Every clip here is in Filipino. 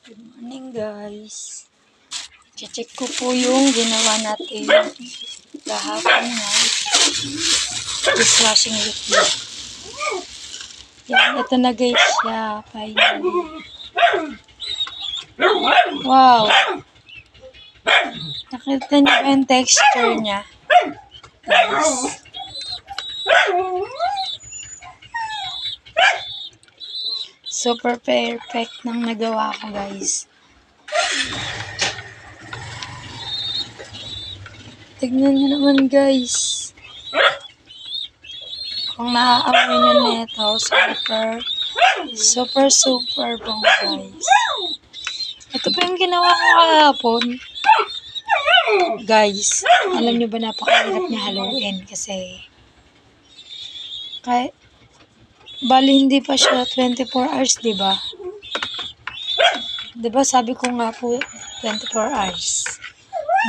Good morning guys. Check ko po yung ginawa natin kahapon na dishwashing liquid. Yan, ito na guys siya. Finally. Wow! Nakita niyo ba yung texture niya? Guys. Super perfect nang nagawa ko guys. Tignan nyo naman guys. Kung naaamoy nyo nito, super bong guys. Ito pa yung ginawa ko kahapon. Guys, alam nyo ba napakahirap niya haluin kasi bali hindi pa siya 24 hours, diba? Diba sabi ko nga po 24 hours.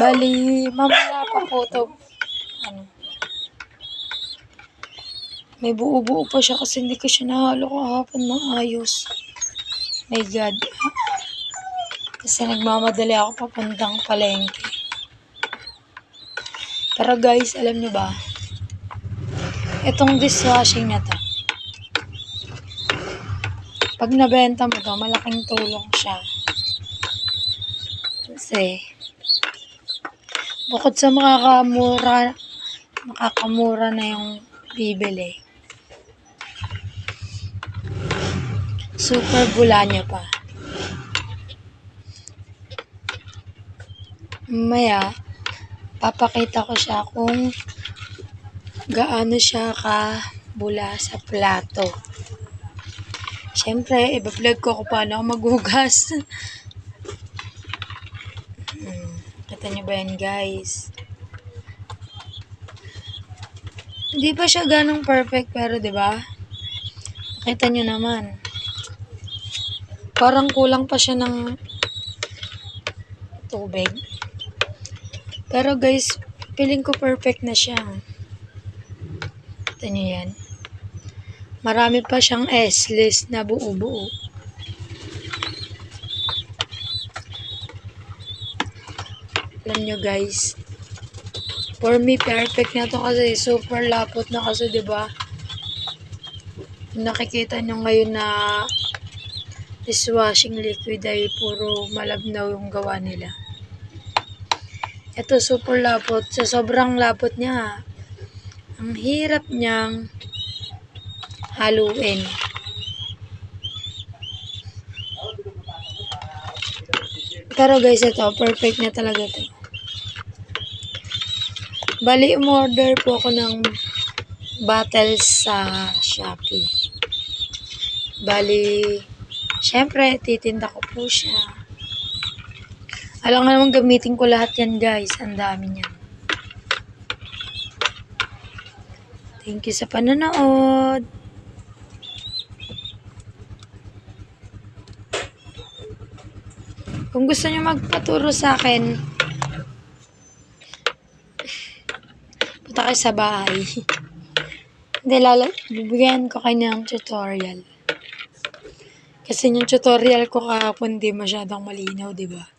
Bali, mamaya pa po ito. May buo-buo pa siya kasi hindi ko siya nahalo kahapon maayos. My God. Kasi nagmamadali ako papuntang palengke. Pero guys, alam nyo ba? Itong dishwashing na to. Pag nabenta mo to, malaking tulong siya. Kasi, bukod sa makakamura na yung bibili. Super bula niya pa. Mamaya, papakita ko siya kung gaano siya kabula sa plato. Siyempre, iba-vlog ko kung paano ako maghugas. Kita niyo ba yan, guys? Hindi pa siya ganong perfect, pero diba? Nakita niyo naman. Parang kulang pa siya ng tubig. Pero guys, feeling ko perfect na siya. Kita niyo yan. Marami pa siyang S-list na buo-buo. Alam nyo guys, for me perfect na to kasi super lapot na kasi diba? Nakikita nyo ngayon na dishwashing liquid ay puro malabnaw yung gawa nila. Ito super lapot. Sa sobrang lapot niya, ang hirap niyang haluin. Pero guys, ito, perfect na talaga ito. Bali, umorder po ako ng bottles sa Shopee. Bali, syempre, titinda ko po siya. Alam nga naman gamitin ko lahat yan guys. Ang dami niyan. Thank you sa panonood. Kung gusto niyo magpaturo sa akin, punta kayo sa bahay. Hindi, bibigyan ko kayo ng tutorial. Kasi yung tutorial ko kahapon di masyadong malinaw, diba?